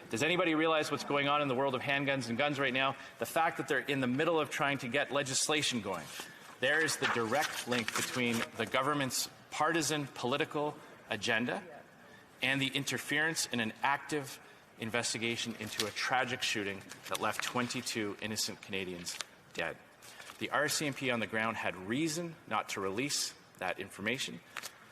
Does anybody realize what's going on in the world of handguns and guns right now? The fact that they're in the middle of trying to get legislation going. There is the direct link between the government's partisan political agenda and the interference in an active investigation into a tragic shooting that left 22 innocent Canadians dead. The RCMP on the ground had reason not to release that information.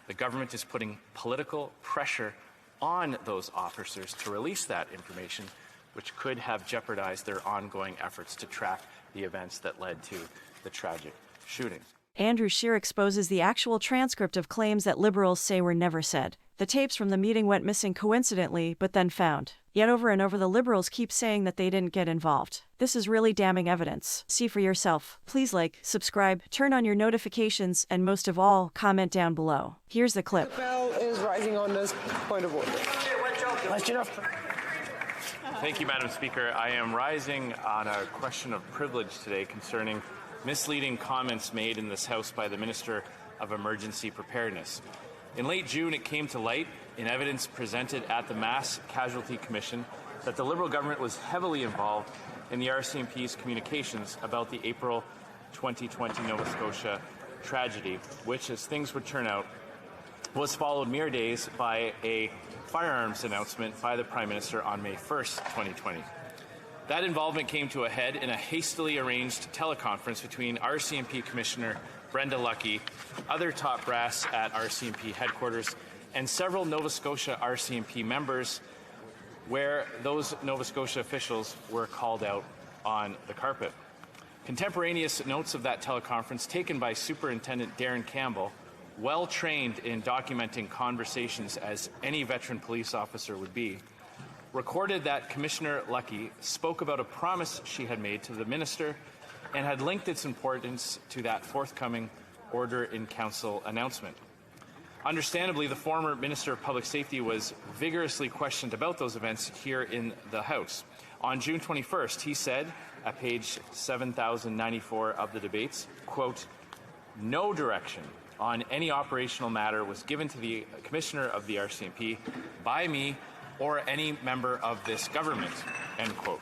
The government is putting political pressure on those officers to release that information, which could have jeopardized their ongoing efforts to track the events that led to the tragic shooting. Andrew Scheer exposes the actual transcript of claims that Liberals say were never said. The tapes from the meeting went missing coincidentally, but then found. Yet over and over the Liberals keep saying that they didn't get involved. This is really damning evidence. See for yourself. Please like, subscribe, turn on your notifications, and most of all, comment down below. Here's the clip. The bell is rising on this point of order. Thank you, Madam Speaker. I am rising on a question of privilege today concerning misleading comments made in this House by the Minister of Emergency Preparedness. In late June, it came to light in evidence presented at the Mass Casualty Commission that the Liberal government was heavily involved in the RCMP's communications about the April 2020 Nova Scotia tragedy, which, as things would turn out, was followed mere days by a firearms announcement by the Prime Minister on May 1st, 2020. That involvement came to a head in a hastily arranged teleconference between RCMP Commissioner Brenda Lucki, other top brass at RCMP headquarters, and several Nova Scotia RCMP members, where those Nova Scotia officials were called out on the carpet. Contemporaneous notes of that teleconference taken by Superintendent Darren Campbell, well trained in documenting conversations as any veteran police officer would be, recorded that Commissioner Lucki spoke about a promise she had made to the minister and had linked its importance to that forthcoming Order in Council announcement. Understandably, the former Minister of Public Safety was vigorously questioned about those events here in the House. On June 21st, he said, at page 7094 of the debates, quote, "No direction on any operational matter was given to the Commissioner of the RCMP by me or any member of this government," end quote.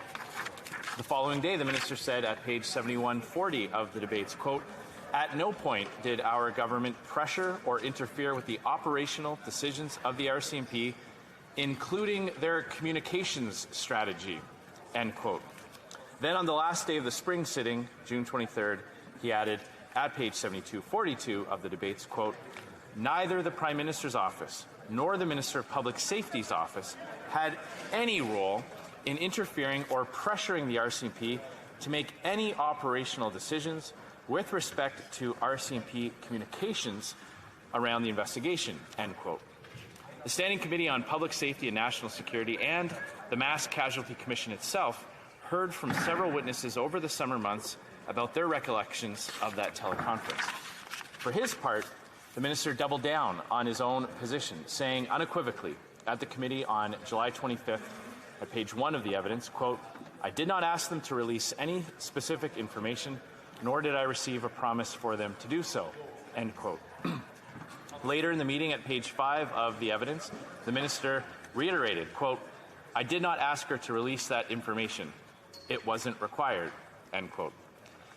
The following day, the minister said at page 7140 of the debates, quote, "At no point did our government pressure or interfere with the operational decisions of the RCMP, including their communications strategy," end quote. Then on the last day of the spring sitting, June 23rd, he added at page 7242 of the debates, quote, "Neither the Prime Minister's office nor the Minister of Public Safety's office had any role in interfering or pressuring the RCMP to make any operational decisions with respect to RCMP communications around the investigation," end quote. The Standing Committee on Public Safety and National Security and the Mass Casualty Commission itself heard from several witnesses over the summer months about their recollections of that teleconference. For his part, the minister doubled down on his own position, saying unequivocally at the committee on July 25th, at page 1 of the evidence, quote, "I did not ask them to release any specific information, nor did I receive a promise for them to do so," end quote. Later in the meeting at page 5 of the evidence, the minister reiterated, quote, "I did not ask her to release that information. It wasn't required," end quote.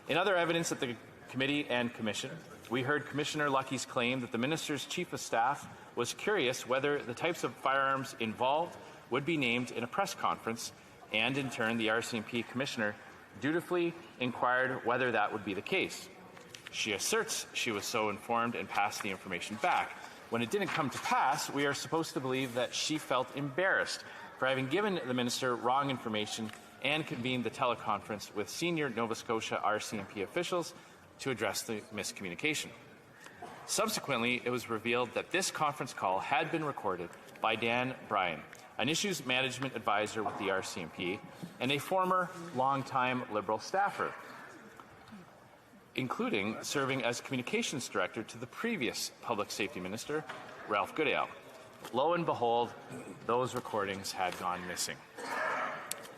In other evidence at the committee and commission, we heard Commissioner Lucki's claim that the minister's chief of staff was curious whether the types of firearms involved would be named in a press conference, and in turn the RCMP commissioner dutifully inquired whether that would be the case. She asserts she was so informed and passed the information back. When it didn't come to pass, we are supposed to believe that she felt embarrassed for having given the minister wrong information and convened the teleconference with senior Nova Scotia RCMP officials to address the miscommunication. Subsequently, it was revealed that this conference call had been recorded by Dan Bryan, an issues management advisor with the RCMP and a former longtime Liberal staffer, including serving as communications director to the previous public safety minister, Ralph Goodale. Lo and behold, those recordings had gone missing.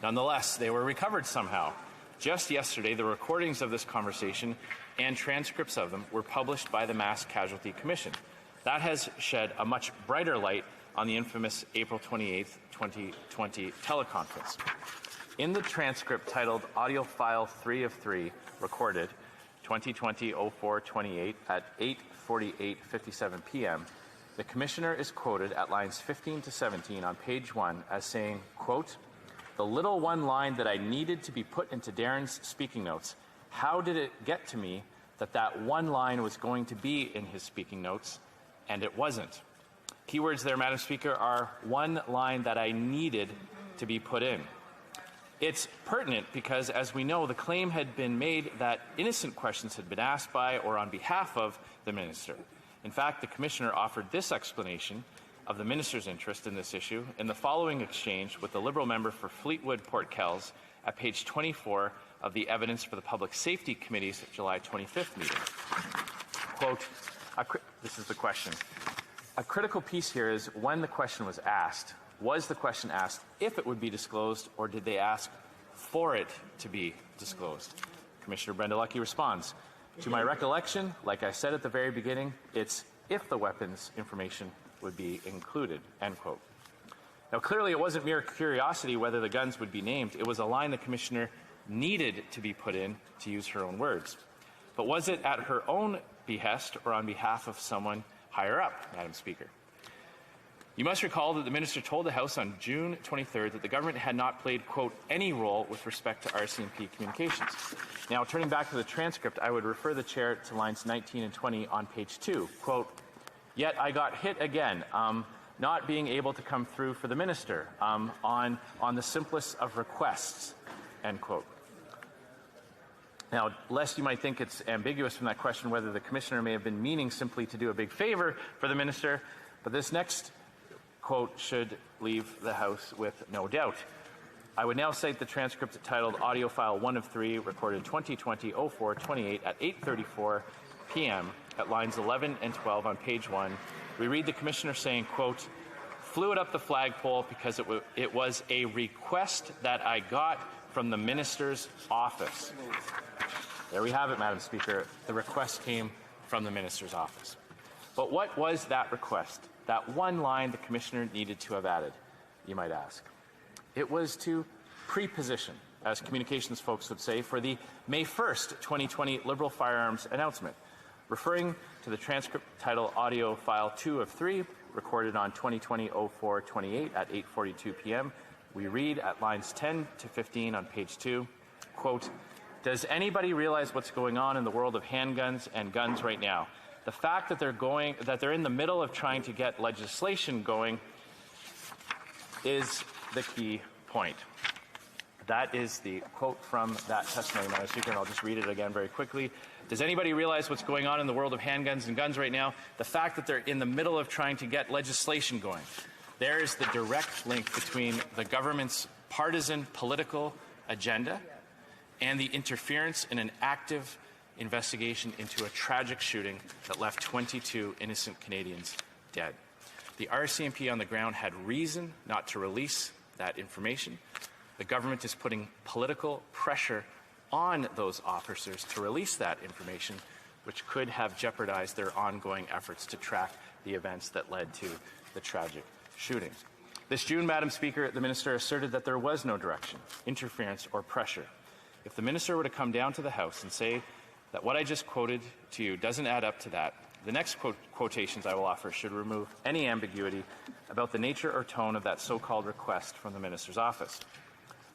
Nonetheless, they were recovered somehow. Just yesterday, the recordings of this conversation and transcripts of them were published by the Mass Casualty Commission. That has shed a much brighter light on the infamous April 28, 2020 teleconference. In the transcript titled Audio File 3 of 3, recorded 2020-04-28 at 8:48:57 p.m., the Commissioner is quoted at lines 15 to 17 on page 1 as saying, quote, "The little one line that I needed to be put into Darren's speaking notes, how did it get to me that that one line was going to be in his speaking notes, and it wasn't?" Keywords there, Madam Speaker, are one line that I needed to be put in. It's pertinent because, as we know, the claim had been made that innocent questions had been asked by or on behalf of the Minister. In fact, the Commissioner offered this explanation of the Minister's interest in this issue in the following exchange with the Liberal member for Fleetwood Port Kells at page 24 of the evidence for the Public Safety Committee's July 25th meeting. Quote, this is the question. "A critical piece here is when the question was asked. Was the question asked if it would be disclosed, or did they ask for it to be disclosed?" Commissioner Brenda Lucki responds, "To my recollection, like I said at the very beginning, it's if the weapons information would be included," end quote. Now, clearly it wasn't mere curiosity whether the guns would be named. It was a line the Commissioner needed to be put in, to use her own words. But was it at her own behest or on behalf of someone higher up, Madam Speaker? You must recall that the Minister told the House on June 23rd that the government had not played, quote, any role with respect to RCMP communications. Now, turning back to the transcript, I would refer the Chair to lines 19 and 20 on page 2. Quote, "Yet I got hit again, not being able to come through for the Minister on the simplest of requests," end quote. Now, lest you might think it's ambiguous from that question whether the Commissioner may have been meaning simply to do a big favor for the Minister, but this next quote should leave the House with no doubt. I would now cite the transcript titled Audio File 1 of 3, recorded 2020-04-28 at 8:34 p.m. at lines 11 and 12 on page 1. We read the Commissioner saying, quote, "Flew it up the flagpole because it was a request that I got from the Minister's office." There we have it, Madam Speaker. The request came from the Minister's office. But what was that request? That one line the Commissioner needed to have added, you might ask. It was to pre-position, as communications folks would say, for the May 1st, 2020 Liberal firearms announcement. Referring to the transcript title Audio File 2 of 3, recorded on 2020-04-28 at 8:42 p.m., we read at lines 10 to 15 on page 2, quote, "Does anybody realize what's going on in the world of handguns and guns right now? The fact that they're in the middle of trying to get legislation going is the key point." That is the quote from that testimony, Madam Speaker, and I'll just read it again very quickly. "Does anybody realize what's going on in the world of handguns and guns right now? The fact that they're in the middle of trying to get legislation going." There is the direct link between the government's partisan political agenda and the interference in an active investigation into a tragic shooting that left 22 innocent Canadians dead. The RCMP on the ground had reason not to release that information. The government is putting political pressure on those officers to release that information, which could have jeopardized their ongoing efforts to track the events that led to the tragic shooting. This June, Madam Speaker, the Minister asserted that there was no direction, interference, or pressure. If the Minister were to come down to the House and say that what I just quoted to you doesn't add up to that, the next quotations I will offer should remove any ambiguity about the nature or tone of that so-called request from the Minister's office.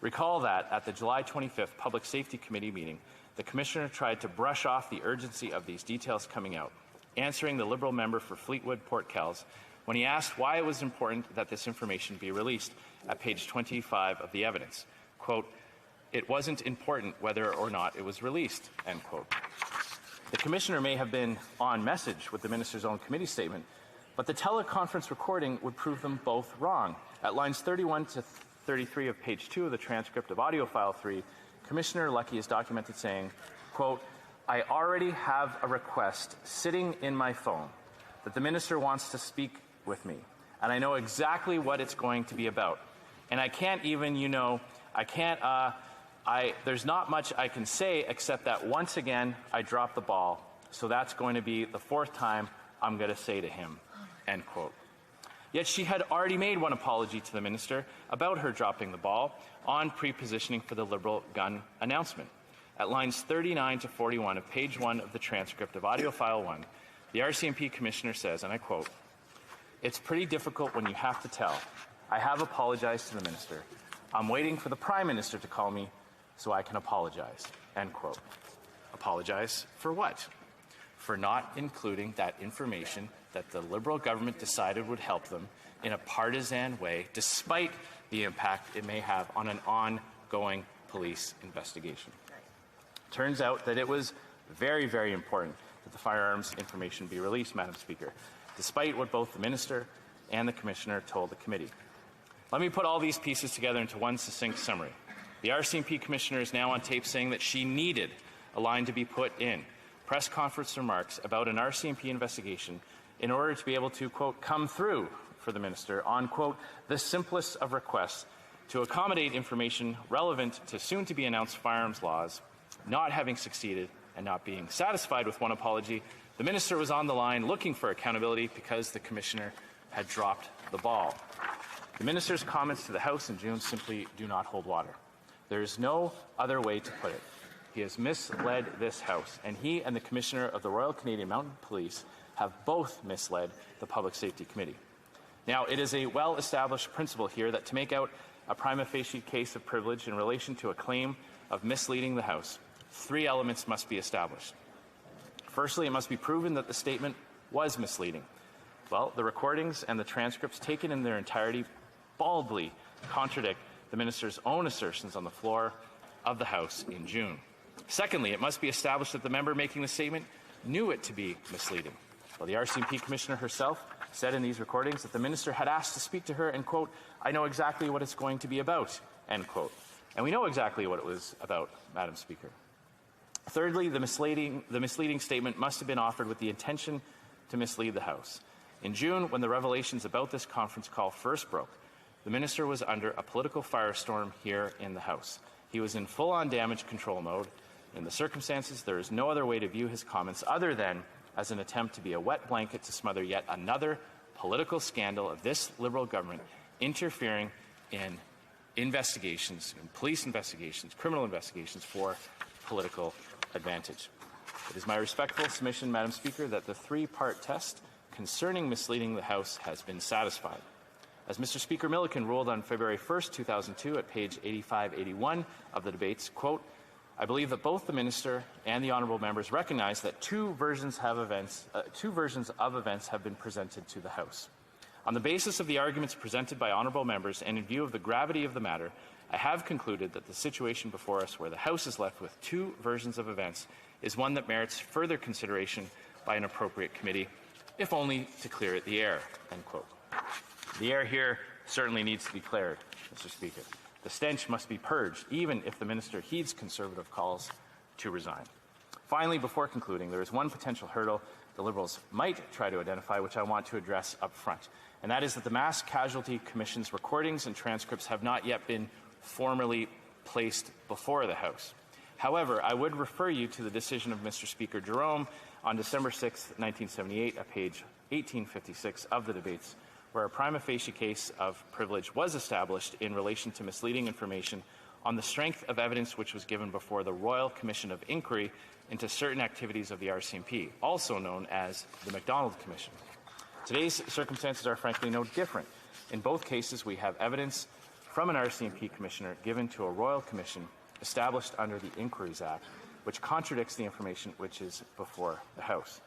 Recall that at the July 25th Public Safety Committee meeting, the Commissioner tried to brush off the urgency of these details coming out, answering the Liberal member for Fleetwood Port Kells when he asked why it was important that this information be released at page 25 of the evidence. Quote, "It wasn't important whether or not it was released," end quote. The Commissioner may have been on message with the Minister's own committee statement, but the teleconference recording would prove them both wrong. At lines 31 to 33 of page 2 of the transcript of Audio File 3, Commissioner Lucki is documented saying, quote, "I already have a request sitting in my phone that the Minister wants to speak with me, and I know exactly what it's going to be about. And I can't even, there's not much I can say except that once again, I dropped the ball. So that's going to be the fourth time I'm going to say to him," end quote. Yet she had already made one apology to the minister about her dropping the ball on pre-positioning for the Liberal gun announcement. At lines 39 to 41 of page 1 of the transcript of audio file 1, the RCMP commissioner says, and I quote, "It's pretty difficult when you have to tell. I have apologized to the minister. I'm waiting for the Prime Minister to call me so I can apologize." End quote. Apologize for what? For not including that information that the Liberal government decided would help them in a partisan way, despite the impact it may have on an ongoing police investigation. Turns out that it was very, very important that the firearms information be released, Madam Speaker, despite what both the Minister and the Commissioner told the committee. Let me put all these pieces together into one succinct summary. The RCMP Commissioner is now on tape saying that she needed a line to be put in press conference remarks about an RCMP investigation in order to be able to, quote, come through for the Minister on, quote, the simplest of requests to accommodate information relevant to soon-to-be-announced firearms laws. Not having succeeded and not being satisfied with one apology, the Minister was on the line looking for accountability because the Commissioner had dropped the ball. The Minister's comments to the House in June simply do not hold water. There is no other way to put it. He has misled this House, and he and the Commissioner of the Royal Canadian Mounted Police have both misled the Public Safety Committee. Now, it is a well-established principle here that to make out a prima facie case of privilege in relation to a claim of misleading the House, 3 elements must be established. Firstly, it must be proven that the statement was misleading. Well, the recordings and the transcripts taken in their entirety baldly contradict the Minister's own assertions on the floor of the House in June. Secondly, it must be established that the member making the statement knew it to be misleading. Well, the RCMP Commissioner herself said in these recordings that the Minister had asked to speak to her and, quote, I know exactly what it's going to be about, end quote. And we know exactly what it was about, Madam Speaker. Thirdly, the misleading statement must have been offered with the intention to mislead the House. In June, when the revelations about this conference call first broke, the Minister was under a political firestorm here in the House. He was in full-on damage control mode. In the circumstances, there is no other way to view his comments other than as an attempt to be a wet blanket to smother yet another political scandal of this Liberal government interfering in investigations, in police investigations, criminal investigations for political advantage. It is my respectful submission, Madam Speaker, that the 3-part test concerning misleading the House has been satisfied. As Mr. Speaker Milliken ruled on February 1st, 2002 at page 85-81 of the debates, quote, I believe that both the Minister and the honourable members recognize that two versions of events have been presented to the House. On the basis of the arguments presented by honourable members and in view of the gravity of the matter, I have concluded that the situation before us where the House is left with 2 versions of events is one that merits further consideration by an appropriate committee, if only to clear the air, end quote. The air here certainly needs to be cleared, Mr. Speaker. The stench must be purged, even if the Minister heeds Conservative calls to resign. Finally, before concluding, there is one potential hurdle the Liberals might try to identify, which I want to address up front, and that is that the Mass Casualty Commission's recordings and transcripts have not yet been formally placed before the House. However, I would refer you to the decision of Mr. Speaker Jerome on December 6, 1978, at page 1856 of the debates, where a prima facie case of privilege was established in relation to misleading information on the strength of evidence which was given before the Royal Commission of Inquiry into certain activities of the RCMP, also known as the MacDonald Commission. Today's circumstances are frankly no different. In both cases, we have evidence from an RCMP Commissioner given to a Royal Commission established under the Inquiries Act, which contradicts the information which is before the House.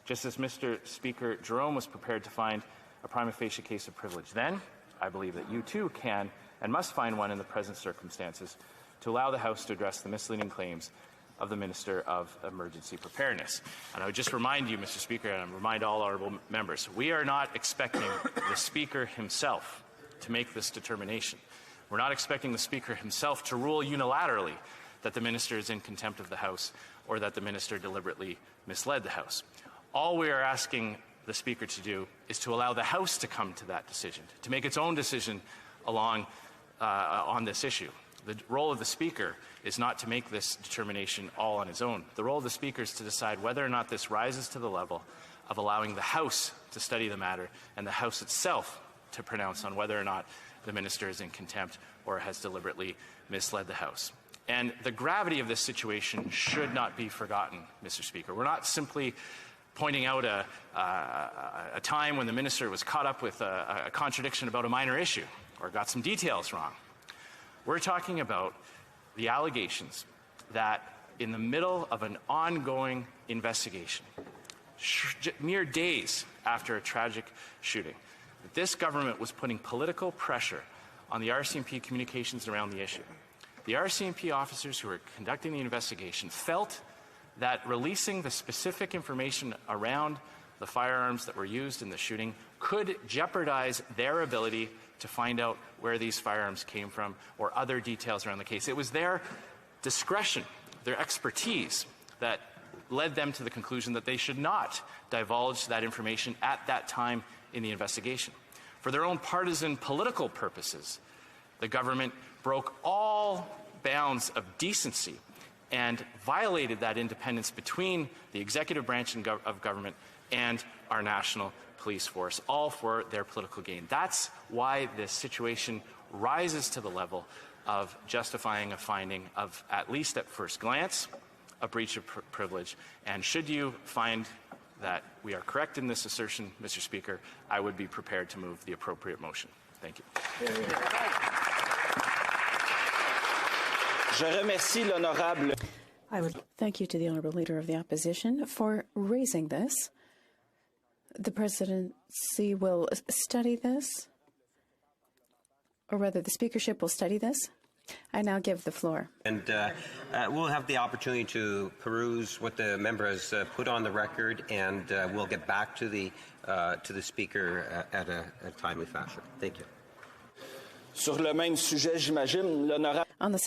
Just as Mr. Speaker Jerome was prepared to find a prima facie case of privilege then, I believe that you too can and must find one in the present circumstances to allow the House to address the misleading claims of the Minister of Emergency Preparedness. And I would just remind you, Mr. Speaker, and I remind all honourable members, we are not expecting the Speaker himself to make this determination. We're not expecting the Speaker himself to rule unilaterally that the Minister is in contempt of the House or that the Minister deliberately misled the House. All we are asking the Speaker to do is to allow the House to come to that decision, to make its own decision on this issue. The role of the Speaker is not to make this determination all on his own. The role of the Speaker is to decide whether or not this rises to the level of allowing the House to study the matter and the House itself to pronounce on whether or not the minister is in contempt or has deliberately misled the House. And the gravity of this situation should not be forgotten, Mr. Speaker. We're not simply pointing out a time when the minister was caught up with a contradiction about a minor issue or got some details wrong. We're talking about the allegations that in the middle of an ongoing investigation, mere days after a tragic shooting, that this government was putting political pressure on the RCMP communications around the issue. The RCMP officers who were conducting the investigation felt that releasing the specific information around the firearms that were used in the shooting could jeopardize their ability to find out where these firearms came from or other details around the case. It was their discretion, their expertise, that led them to the conclusion that they should not divulge that information at that time in the investigation. For their own partisan political purposes, the government broke all bounds of decency and violated that independence between the executive branch of government and our national police force, all for their political gain. That's why this situation rises to the level of justifying a finding of, at least at first glance, a breach of privilege. And should you find that we are correct in this assertion, Mr. Speaker, I would be prepared to move the appropriate motion. Thank you. I would thank you to the Honourable Leader of the Opposition for raising this. The Presidency will study this, or rather the Speakership will study this. I now give the floor. And we'll have the opportunity to peruse what the member has put on the record, and we'll get back to the Speaker at a timely fashion. Thank you. On the same